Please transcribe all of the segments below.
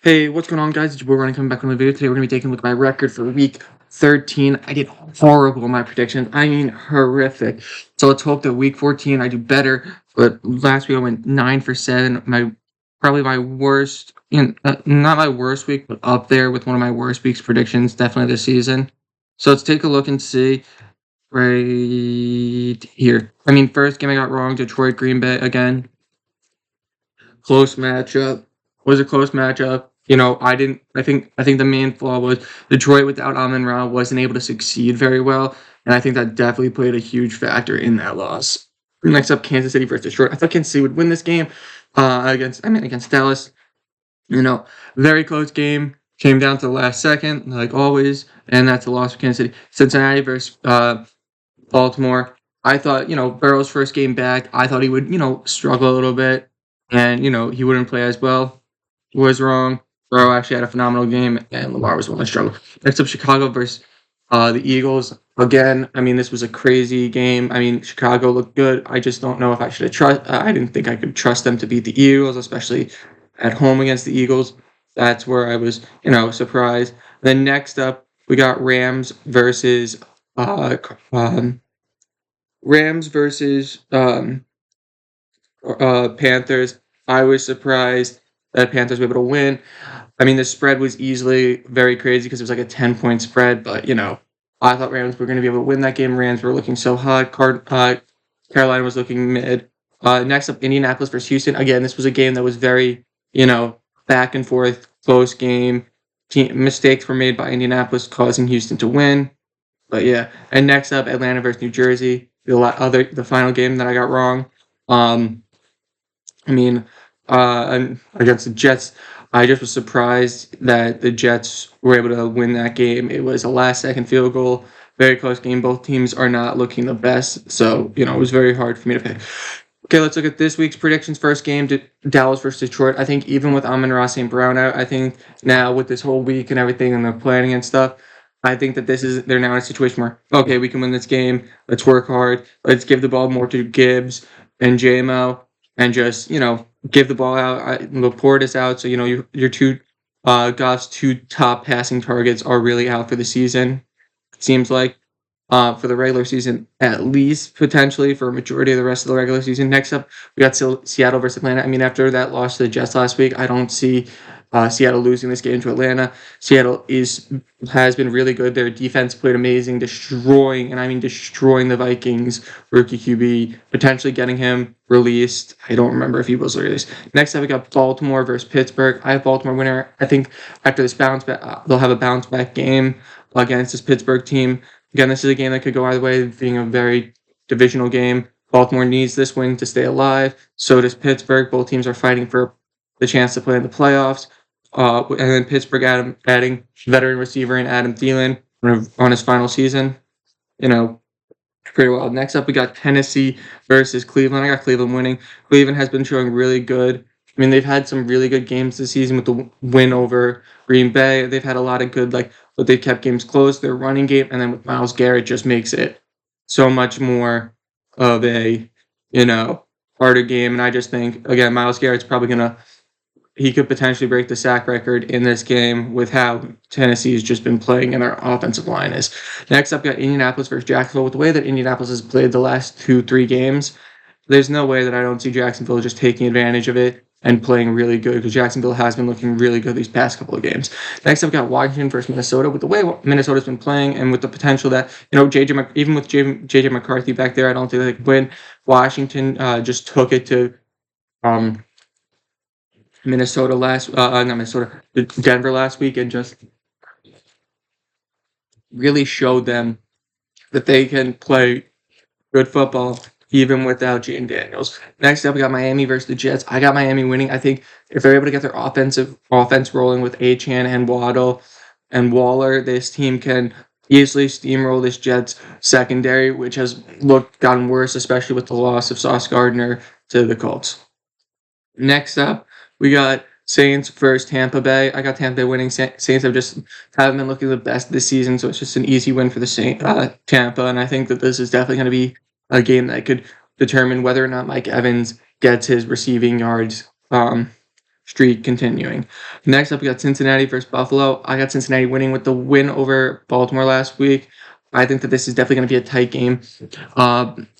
Hey, what's going on, guys? It's your boy Running coming back with a video. Today, we're going to be taking a look at my record for week 13. I did horrible in my predictions. I mean, horrific. So let's hope that week 14 I do better. But last week I went 9 for 7. Probably my worst, not my worst week, but up there with one of my worst week's predictions, definitely this season. So let's take a look and see right here. I mean, first game I got wrong, Detroit Green Bay again. Close matchup. Was a close matchup. I think the main flaw was Detroit without Amon-Ra wasn't able to succeed very well, and I think that definitely played a huge factor in that loss. Next up, Kansas City versus Detroit. I thought Kansas City would win this game against Dallas. Very close game. Came down to the last second, like always, and that's a loss for Kansas City. Cincinnati versus Baltimore. I thought, Burrow's first game back, I thought he would, struggle a little bit and, he wouldn't play as well. Was wrong. Burrow actually had a phenomenal game, and Lamar was the one that struggled. Next up, Chicago versus the Eagles. Again, I mean, this was a crazy game. I mean, Chicago looked good. I just don't know if I should have trust. I didn't think I could trust them to beat the Eagles, especially at home against the Eagles. That's where I was, surprised. Then next up, we got Rams versus Panthers. I was surprised that Panthers were able to win. I mean, the spread was easily very crazy because it was like a 10-point spread, but I thought Rams were going to be able to win that game. Rams were looking so hot. Carolina was looking mid. Next up, Indianapolis versus Houston. Again, this was a game that was very, back and forth, close game. Mistakes were made by Indianapolis, causing Houston to win. But yeah, and next up, Atlanta versus New Jersey. The final game that I got wrong. Against the Jets, I just was surprised that the Jets were able to win that game. It was a last-second field goal, very close game. Both teams are not looking the best, so it was very hard for me to pick. Okay, let's look at this week's predictions. First game, Dallas versus Detroit. I think even with Amon-Ra St. Brown out, I think now with this whole week and everything and the planning and stuff, I think that they're now in a situation where, okay, we can win this game. Let's work hard. Let's give the ball more to Gibbs and JMO and just, give the ball out. Laporte is out, so, your Goff's two top passing targets are really out for the season. Seems like for the regular season, at least potentially for a majority of the rest of the regular season. Next up, we got Seattle versus Atlanta. I mean, after that loss to the Jets last week, I don't see Seattle losing this game to Atlanta. Seattle has been really good. Their defense played amazing, destroying the Vikings rookie QB, potentially getting him released. I don't remember if he was released. Next up, we got Baltimore versus Pittsburgh. I have Baltimore winner. I think after this bounce back, they'll have a bounce back game against this Pittsburgh team. Again, this is a game that could go either way, being a very divisional game. Baltimore needs this win to stay alive. So does Pittsburgh. Both teams are fighting for the chance to play in the playoffs. And then Pittsburgh adding veteran receiver in Adam Thielen on his final season. Pretty well. Next up, we got Tennessee versus Cleveland. I got Cleveland winning. Cleveland has been showing really good. I mean, they've had some really good games this season with the win over Green Bay. They've had a lot of good, but they've kept games close. Their running game, and then with Myles Garrett, just makes it so much more of a, harder game. And I just think, again, Myles Garrett's probably he could potentially break the sack record in this game with how Tennessee has just been playing and their offensive line is. Next up, we got Indianapolis versus Jacksonville. With the way that Indianapolis has played the last 2-3 games, there's no way that I don't see Jacksonville just taking advantage of it and playing really good, because Jacksonville has been looking really good these past couple of games. Next up, we got Washington versus Minnesota. With the way Minnesota's been playing and with the potential that, even with JJ McCarthy back there, I don't think they could win. Washington just took it to Denver last week and just really showed them that they can play good football even without Jane Daniels. Next up, we got Miami versus the Jets. I got Miami winning. I think if they're able to get their offense rolling with Achane and Waddle and Waller, this team can easily steamroll this Jets secondary, which has gotten worse, especially with the loss of Sauce Gardner to the Colts. Next up, we got Saints versus Tampa Bay. I got Tampa Bay winning. Saints haven't been looking the best this season, so it's just an easy win for the Tampa. And I think that this is definitely going to be a game that could determine whether or not Mike Evans gets his receiving yards streak continuing. Next up, we got Cincinnati versus Buffalo. I got Cincinnati winning with the win over Baltimore last week. I think that this is definitely going to be a tight game.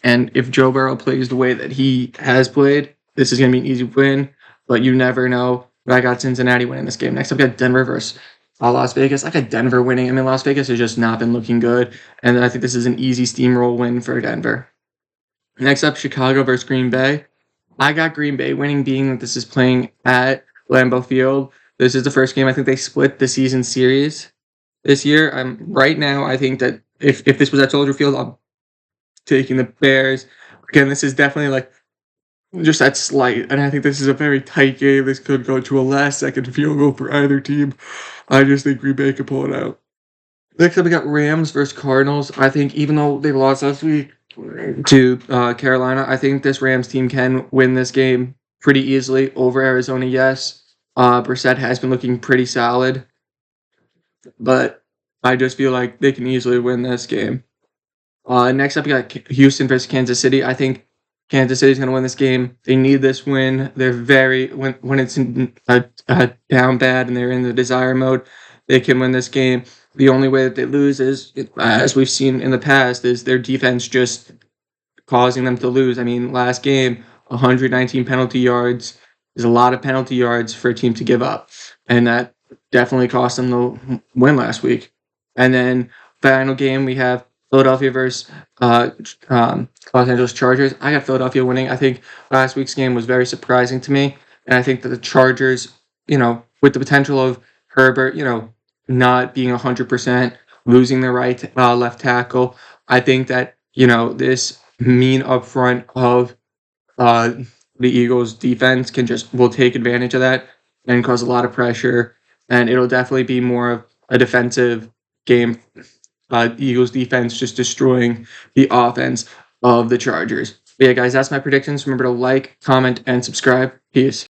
And if Joe Burrow plays the way that he has played, this is going to be an easy win. But you never know. But I got Cincinnati winning this game. Next up, we got Denver versus Las Vegas. I got Denver winning. I mean, Las Vegas has just not been looking good. And I think this is an easy steamroll win for Denver. Next up, Chicago versus Green Bay. I got Green Bay winning, being that this is playing at Lambeau Field. This is the first game. I think they split the season series this year. Right now, I think that if this was at Soldier Field, I'm taking the Bears. Again, this is definitely like just that slight, and I think this is a very tight game. This could go to a last-second field goal for either team. I just think Green Bay could pull it out. Next up, we got Rams versus Cardinals. I think even though they lost last week to Carolina, I think this Rams team can win this game pretty easily over Arizona. Yes, Brissett has been looking pretty solid, but I just feel like they can easily win this game. Next up, we got Houston versus Kansas City. I think Kansas City's going to win this game. They need this win. They're when it's down bad and they're in the desire mode, they can win this game. The only way that they lose is, as we've seen in the past, is their defense just causing them to lose. I mean, last game, 119 penalty yards is a lot of penalty yards for a team to give up, and that definitely cost them the win last week. And then final game, we have Philadelphia versus Los Angeles Chargers. I got Philadelphia winning. I think last week's game was very surprising to me, and I think that the Chargers, with the potential of Herbert, not being 100%, losing the left tackle, I think that this mean up front of the Eagles defense will take advantage of that and cause a lot of pressure, and it'll definitely be more of a defensive game. Eagles defense just destroying the offense of the Chargers. But yeah, guys, that's my predictions. Remember to like, comment, and subscribe. Peace.